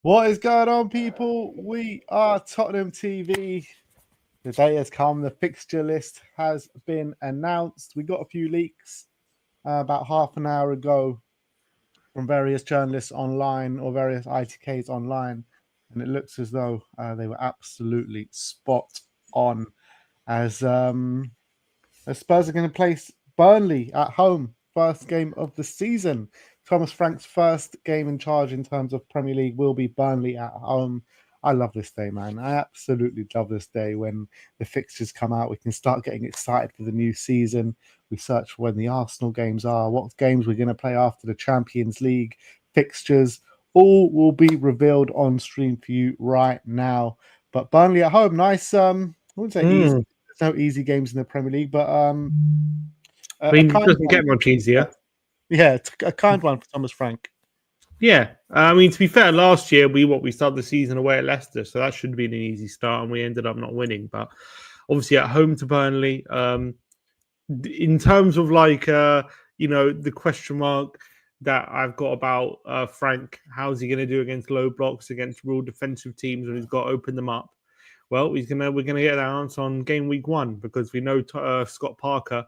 What is going on, people? We are Tottenham TV. The day has come. The fixture list has been announced. We got a few leaks about half an hour ago from various journalists online or various ITKs online, and it looks as though they were absolutely spot on. As Spurs are going to place Burnley at home, first game of the season. Thomas Frank's first game in charge in terms of Premier League will be Burnley at home. I love this day, man. I absolutely love this day when the fixtures come out. We can start getting excited for the new season. We search for when the Arsenal games are, what games we're going to play after the Champions League fixtures. All will be revealed on stream for you right now. But Burnley at home, nice. I wouldn't say easy. There's no easy games in the Premier League, but it doesn't get much easier. Yeah, a kind one for Thomas Frank. Yeah, I mean, to be fair, last year we started the season away at Leicester, so that should have been an easy start, and we ended up not winning. But obviously, at home to Burnley, in terms of the question mark that I've got about Frank, how's he going to do against low blocks, against real defensive teams when he's got to open them up? Well, we're gonna get that answer on game week 1 because we know Scott Parker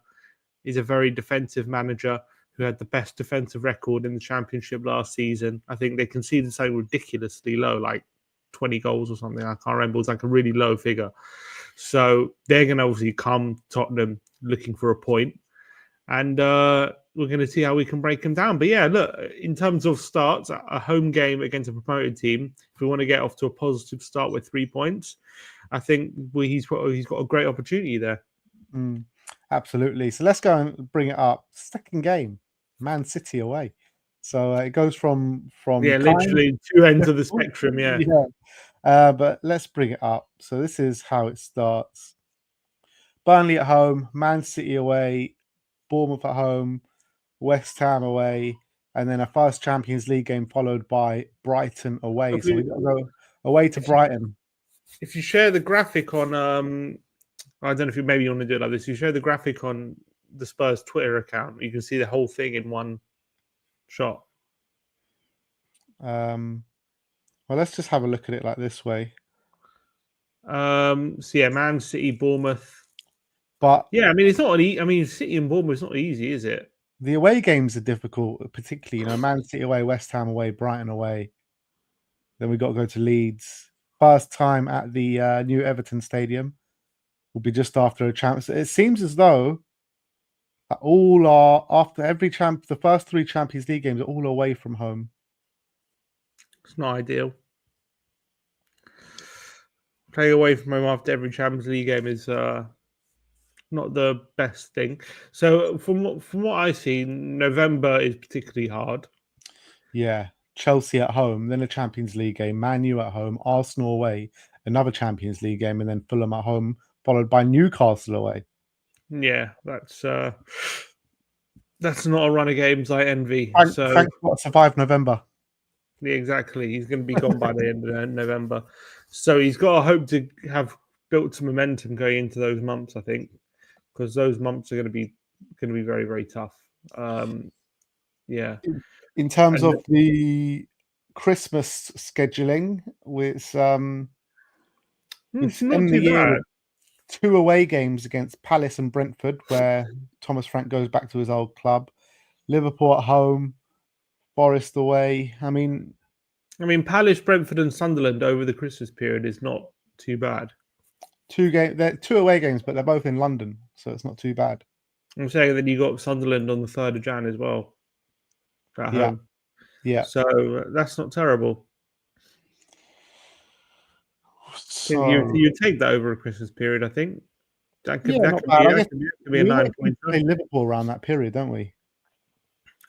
is a very defensive manager who had the best defensive record in the Championship last season. I think they conceded something ridiculously low, like 20 goals or something. I can't remember. It was like a really low figure. So they're going to obviously come Tottenham looking for a point. And we're going to see how we can break them down. But yeah, look, in terms of starts, a home game against a promoted team, if we want to get off to a positive start with 3 points, I think he's got a great opportunity there. Absolutely. So let's go and bring it up. Second game, Man City away. So it goes from literally two ends of the spectrum. Yeah. But let's bring it up. So this is how it starts. Burnley at home, Man City away, Bournemouth at home, West Ham away, and then a first Champions League game followed by Brighton away. So we got to go away to Brighton. If you share the graphic on I don't know if maybe you want to do it like this. You share the graphic on the Spurs Twitter account. You can see the whole thing in one shot. Well, let's just have a look at it like this way. So yeah, Man City, Bournemouth. But yeah, I mean it's not City and Bournemouth is not easy, is it? The away games are difficult, particularly Man City away, West Ham away, Brighton away. Then we got to go to Leeds. First time at the new Everton Stadium. Will be just after a champ. It seems as though all are after the first 3 Champions League games are all away from home. It's not ideal. Playing away from home after every Champions League game is not the best thing. So from what I see, November is particularly hard. Yeah. Chelsea at home, then a Champions League game, Man U at home, Arsenal away, another Champions League game, and then Fulham at home, followed by Newcastle away. Yeah, that's not a run of games I envy. Frank's got to survive November. Yeah, exactly. He's going to be gone by the end of November. So he's got to hope to have built some momentum going into those months, I think, because those months are going to be very, very tough. Yeah. In terms of the Christmas scheduling, it's not too bad. 2 away games against Palace and Brentford, where Thomas Frank goes back to his old club. Liverpool at home, Forest away. I mean, Palace, Brentford, and Sunderland over the Christmas period is not too bad. They're 2 away games, but they're both in London, so it's not too bad. I'm saying that you got Sunderland on the 3rd of Jan as well. At home. Yeah. So that's not terrible. So you take that over a Christmas period, I think. That could be a 9 point. We play Liverpool around that period, don't we?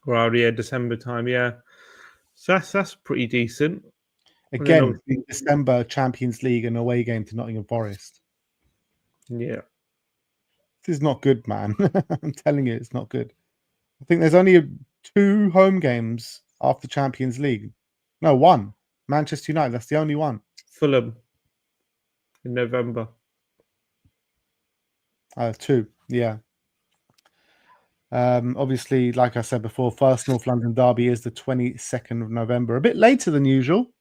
Well, yeah, December time, yeah. So that's pretty decent. Again, December Champions League and away game to Nottingham Forest. Yeah. This is not good, man. I'm telling you, it's not good. I think there's only 2 home games after Champions League. No, 1. Manchester United, that's the only one. Fulham in November. 2, yeah. Obviously, like I said before, first North London derby is the 22nd of November. A bit later than usual.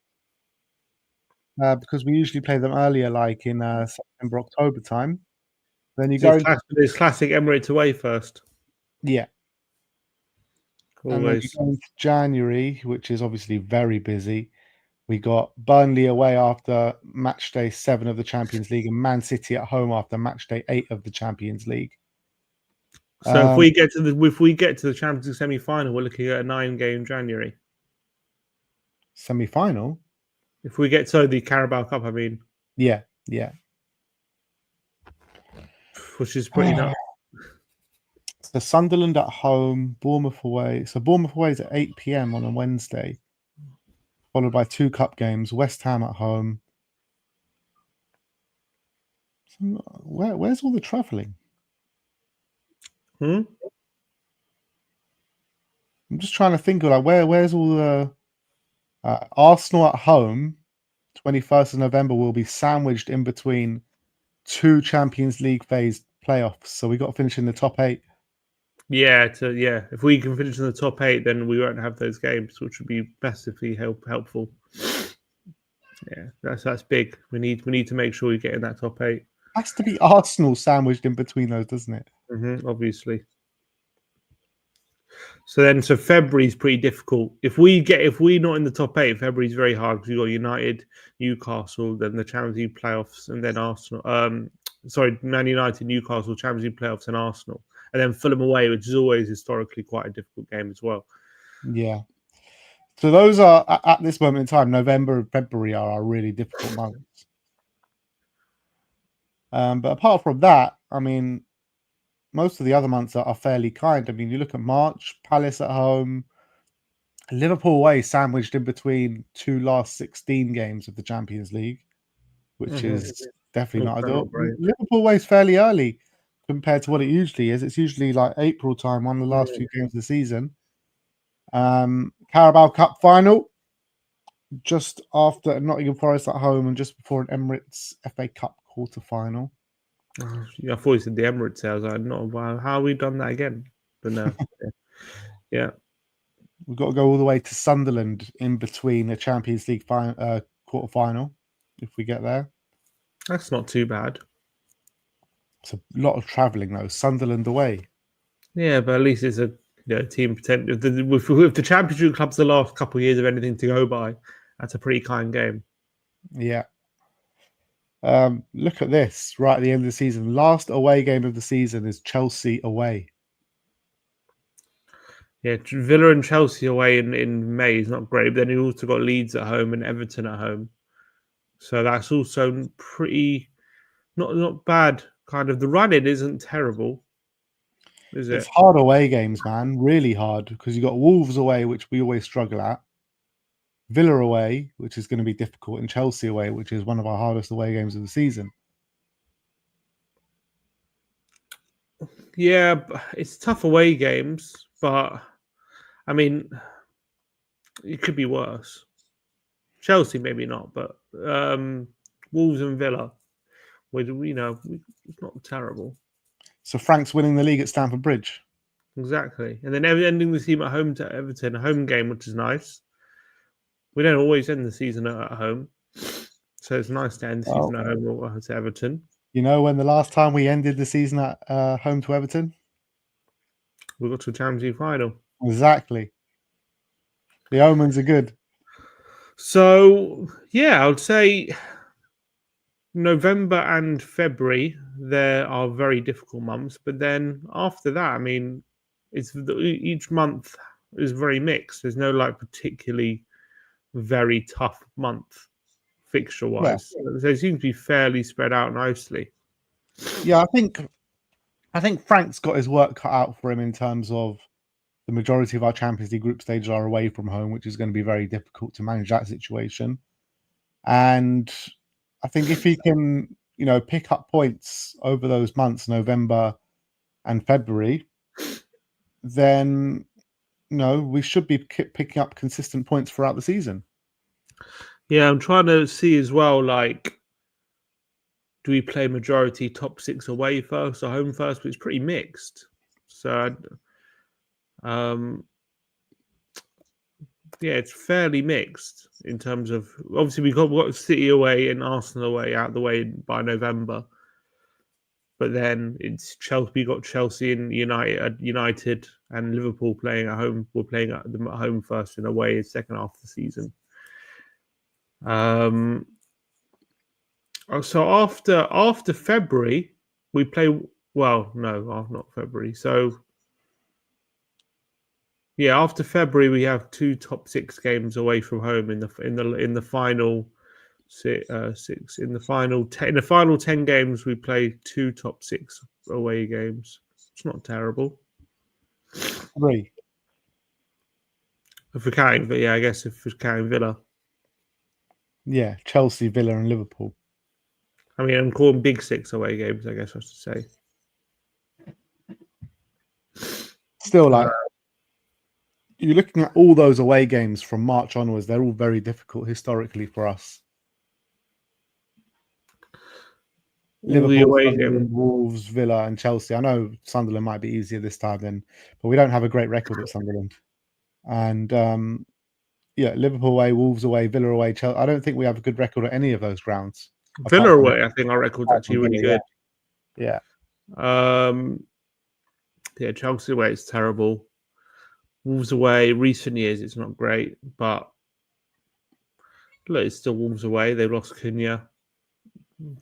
because we usually play them earlier, like in September, October time. Then you So go into it's classic Emirates away first. yeah, and then you Always. go into January, which is obviously very busy. We got Burnley away after match day 7 of the Champions League, and Man City at home after match day 8 of the Champions League. So if we get to the Champions League semi-final, we're looking at a 9-game January. Semi-final, If we get the Carabao Cup, I mean, yeah, which is pretty nuts. So Sunderland at home, Bournemouth away. So Bournemouth away is at 8 p.m. on a Wednesday, followed by 2 cup games. West Ham at home. Where's all the travelling? Hmm? I'm just trying to think of like where's all the Arsenal at home. 21st of November will be sandwiched in between 2 Champions League phase playoffs. So we got to finish in the top 8. Yeah, if we can finish in the top 8, then we won't have those games, which would be massively helpful. Yeah, that's big. We need to make sure we get in that top 8. Has to be Arsenal sandwiched in between those, doesn't it? Obviously. So February is pretty difficult. If we're not in the top 8, February is very hard because you got United, Newcastle, then the Champions League playoffs, and then Arsenal. Man United, Newcastle, Champions League playoffs, and Arsenal, and then Fulham away, which is always historically quite a difficult game as well. Yeah. So those are at this moment in time, November and February are our really difficult months. But apart from that, I mean, most of the other months are fairly kind. I mean, you look at March, Palace at home, Liverpool away, sandwiched in between 2 last 16 games of the Champions League, which is definitely not ideal. Liverpool away is fairly early compared to what it usually is. It's usually like April time, one of the last few games of the season. Carabao Cup final, just after Nottingham Forest at home and just before an Emirates FA Cup quarter final. I thought you said the Emirates. I was like, no, wow, how have we done that again? But no, yeah. We've got to go all the way to Sunderland in between a Champions League quarter final if we get there. That's not too bad. It's a lot of travelling though. Sunderland away. Yeah, but at least it's a team potential. If the Championship clubs the last couple of years of anything to go by, that's a pretty kind game. Yeah. Look at this right at the end of the season. Last away game of the season is Chelsea away. Yeah, Villa and Chelsea away in May is not great. But then you also got Leeds at home and Everton at home, so that's also pretty not bad. Kind of the run-in isn't terrible, is it? It's hard away games, man. Really hard because you got Wolves away, which we always struggle at. Villa away, which is going to be difficult, and Chelsea away, which is one of our hardest away games of the season. Yeah, it's tough away games, but I mean, it could be worse. Chelsea maybe not, but Wolves and Villa, it's not terrible. So Frank's winning the league at Stamford Bridge. Exactly, and then ending the season at home to Everton, a home game, which is nice. We don't always end the season at home, so it's nice to end the season at home or to Everton. You know when the last time we ended the season at home to Everton? We got to a Champions League final. Exactly. The omens are good. So yeah, I would say November and February there are very difficult months, but then after that, I mean, each month is very mixed. There's no particularly very tough month fixture wise. Yeah. So it seems to be fairly spread out nicely. Yeah, I think Frank's got his work cut out for him in terms of the majority of our Champions League group stages are away from home, which is going to be very difficult to manage that situation. And I think if he can, pick up points over those months, November and February, then we should be picking up consistent points throughout the season. Yeah, I'm trying to see as well, do we play majority top 6 away first or home first? But it's pretty mixed. So, yeah, it's fairly mixed in terms of obviously we got City away and Arsenal away out the way by November, but then it's Chelsea. We got Chelsea and United and Liverpool playing at home. We're playing at them at home first and away in second half of the season. So after February we play. Well, no, not February. So yeah, after February we have 2 top 6 games away from home in the final 6 in the final 10 games we play 2 top 6 away games. It's not terrible. 3. If we're counting, but yeah, I guess if we're counting Villa. Yeah, Chelsea, Villa, and Liverpool. I mean, I'm calling big 6 away games, I guess I should say. Still, like, you're looking at all those away games from March onwards, they're all very difficult historically for us. Liverpool, Wolves, Villa, and Chelsea. I know Sunderland might be easier this time, but we don't have a great record at Sunderland. And yeah, Liverpool away, Wolves away, Villa away, Chelsea. I don't think we have a good record at any of those grounds. Villa away, I think our record's actually really good. Yeah. Yeah, Chelsea away, it's terrible. Wolves away, recent years, it's not great, but look, it's still Wolves away. They lost Cunha.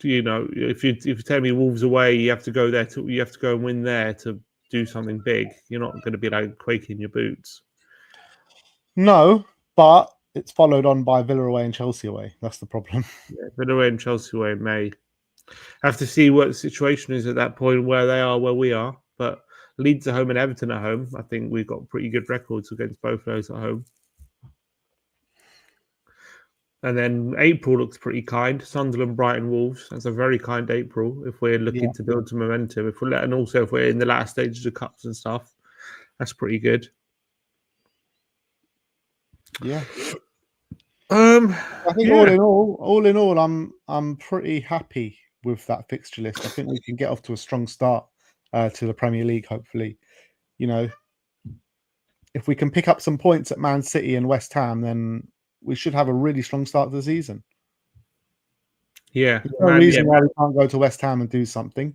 You know, if you tell me Wolves away, you have to go and win there to do something big. You're not going to be like quaking your boots. No, but it's followed on by Villa away and Chelsea away. That's the problem. Yeah, Villa away and Chelsea away in May. Have to see what the situation is at that point, where they are, where we are. But Leeds at home and Everton at home, I think we've got pretty good records against both those at home. And then April looks pretty kind. Sunderland, Brighton, Wolves. That's a very kind April if we're looking to build some momentum. If we're in the last stages of cups and stuff, that's pretty good. Yeah. I think all in all, I'm pretty happy with that fixture list. I think we can get off to a strong start to the Premier League. Hopefully, you know, if we can pick up some points at Man City and West Ham, then we should have a really strong start to the season. Yeah, there's no reason why we can't go to West Ham and do something.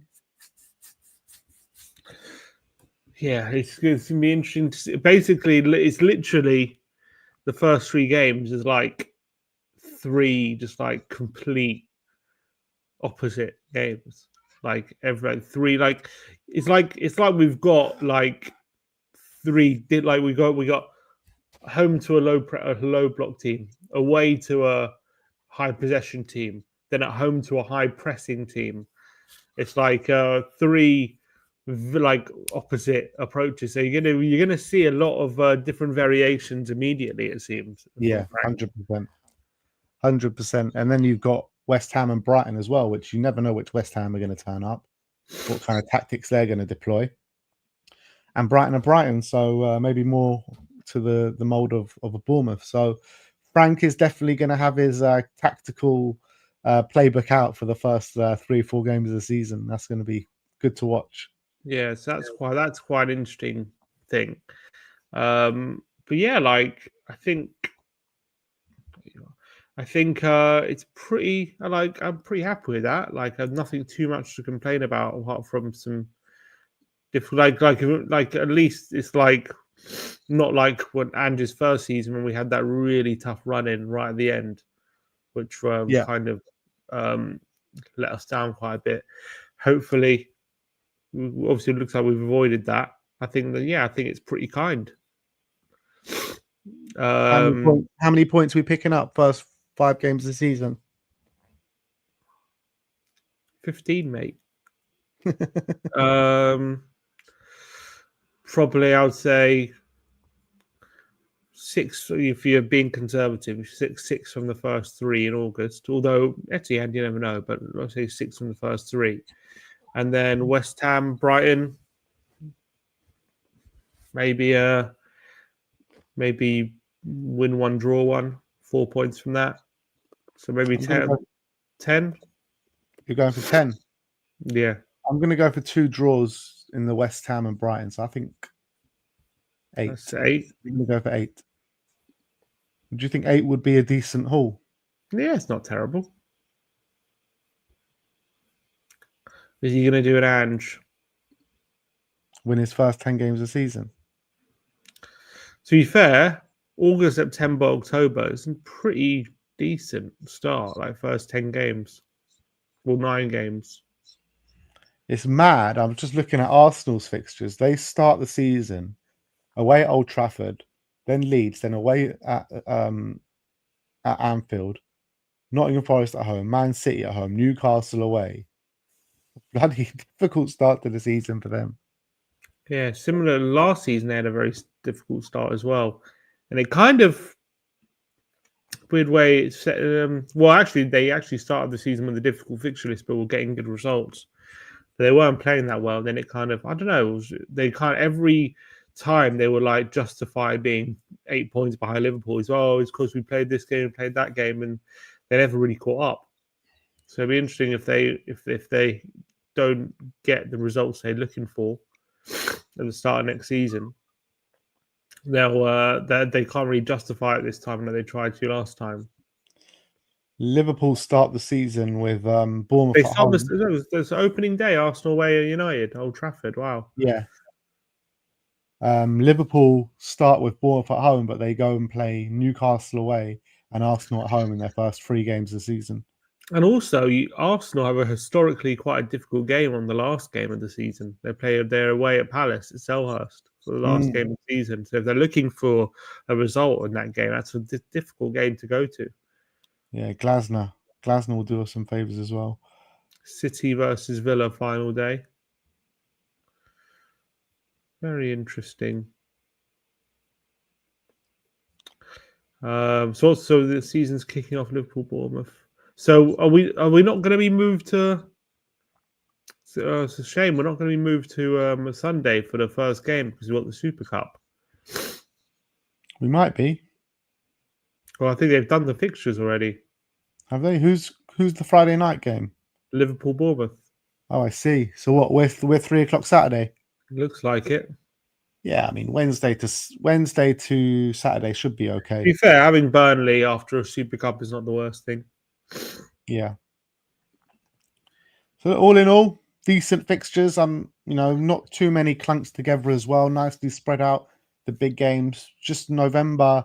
Yeah, it's going to be interesting to see. Basically, it's literally the first 3 games is like 3 just like complete opposite games. Like every 3, like it's like we've got like 3. Like we got home to a low block team, away to a high possession team, then at home to a high pressing team. It's like 3 like opposite approaches. So you're gonna see a lot of different variations immediately. It seems. Yeah, 100%. And then you've got West Ham and Brighton as well, which you never know which West Ham are going to turn up, what kind of tactics they're going to deploy. And Brighton, so maybe more to the mold of a Bournemouth. So Frank is definitely going to have his tactical playbook out for the first 3-4 games of the season. That's going to be good to watch. Yeah, so that's quite an interesting thing. But yeah, like I think it's pretty. I'm pretty happy with that. Like, I've nothing too much to complain about apart from some different. Like at least it's like not like when Andrew's first season when we had that really tough run in right at the end, which kind of let us down quite a bit. Hopefully, obviously, it looks like we've avoided that. I think it's pretty kind. How many points are we picking up first 5 games of the season? 15, mate. Probably, I would say 6 if you're being conservative. 6 from the first 3 in August. Although Etihad, you never know, but let's say 6 from the first 3, and then West Ham, Brighton. Maybe win 1, draw 1, 4 points from that. So maybe 10. You're going for 10? Yeah. I'm going to go for 2 draws in the West Ham and Brighton. So I think 8. That's 8. I'm going to go for 8. Do you think 8 would be a decent haul? Yeah, it's not terrible. Is he going to do an Ange? Win his first 10 games of the season? To be fair, August, September, October is a pretty decent start. Like first 10 games, well, 9 games. It's mad. I'm just looking at Arsenal's fixtures. They start the season away at Old Trafford, then Leeds, then away at Anfield, Nottingham Forest at home, Man City at home, Newcastle away. Bloody difficult start to the season for them. Yeah, similar last season, they had a very difficult start as well, and it kind of weird way. Well, actually, they actually started the season with a difficult fixture list, but were getting good results. But they weren't playing that well. Then it kind of, I don't know. They kind of every time they were like justify being 8 points behind Liverpool. It's because we played this game and played that game, and they never really caught up. So it'd be interesting if they don't get the results they're looking for at the start of next season. They can't really justify it this time like they tried to last time. Liverpool start the season with Bournemouth They at start home. this opening day, Arsenal away at United, Old Trafford. Wow. Yeah. Liverpool start with Bournemouth at home, but they go and play Newcastle away and Arsenal at home in their first 3 games of the season. And also, Arsenal have a historically quite a difficult game on the last game of the season. They're away at Palace at Selhurst for the last game of the season. So if they're looking for a result in that game, that's a difficult game to go to. Yeah, Glasner will do us some favours as well. City versus Villa final day. Very interesting. So the season's kicking off Liverpool Bournemouth. So are we not going to be moved to? It's a shame we're not going to be moved to a Sunday for the first game because we've got the Super Cup. We might be. Well, I think they've done the fixtures already. Have they? Who's the Friday night game? Liverpool Bournemouth. Oh, I see. So what? We're 3:00 Saturday. Looks like it. Yeah, I mean Wednesday to Saturday should be okay. To be fair, having Burnley after a Super Cup is not the worst thing. Yeah. So all in all, decent fixtures. Not too many clunks together as well. Nicely spread out. The big games. Just November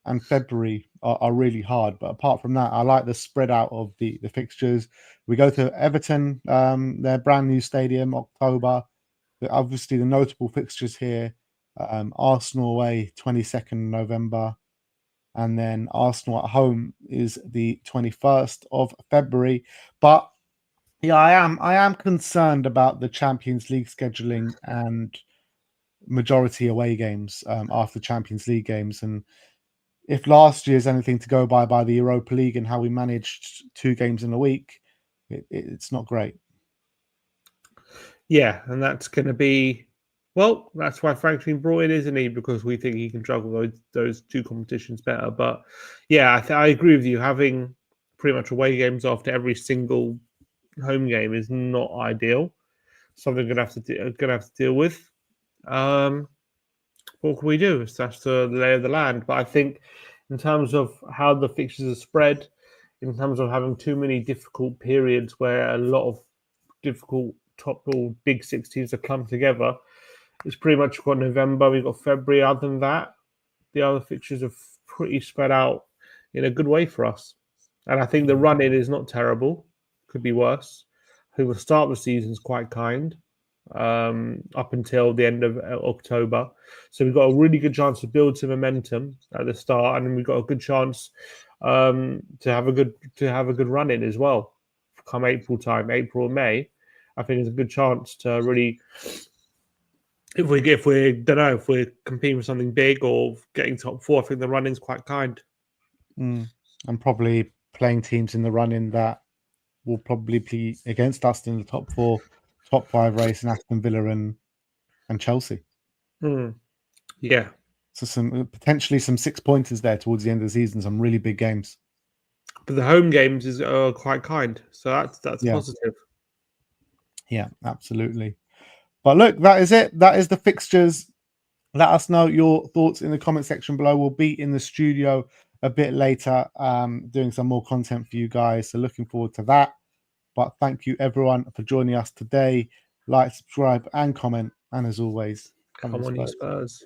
and February are really hard. But apart from that, I like the spread out of the fixtures. We go to Everton, their brand new stadium, October. Obviously, the notable fixtures here: Arsenal away, 22nd November, and then Arsenal at home is the 21st of February. But yeah, I am concerned about the Champions League scheduling and majority away games after Champions League games. And if last year's anything to go by the Europa League and how we managed 2 games in a week, it's not great. Yeah, and that's going to be that's why Frank's been brought in, isn't he? Because we think he can juggle those 2 competitions better. But yeah, I agree with you. Having pretty much away games after every single home game is not ideal. Something we're gonna have to deal with. What can we do? That's the lay of the land. But I think in terms of how the fixtures are spread, in terms of having too many difficult periods where a lot of difficult top or big 6 teams are clumped together, it's pretty much got November, we've got February. Other than that, the other fixtures are pretty spread out in a good way for us. And I think the run in is not terrible. Could be worse. I think the start of the season is quite kind up until the end of October. So we've got a really good chance to build some momentum at the start, and then we've got a good chance to have a good run in as well. Come April time, April and May, I think there's a good chance to really, if we're competing for something big or getting top 4, I think the run in's quite kind. And probably playing teams in the run in that will probably be against us in the top 4, top 5 race, and Aston Villa and Chelsea. Yeah. So some potentially some 6-pointers there towards the end of the season, some really big games. But the home games are quite kind, so that's positive. Yeah, absolutely. But look, that is it. That is the fixtures. Let us know your thoughts in the comment section below. We'll be in the studio a bit later, doing some more content for you guys. So looking forward to that. But thank you everyone for joining us today. Like, subscribe, and comment. And as always, Come on, you Spurs.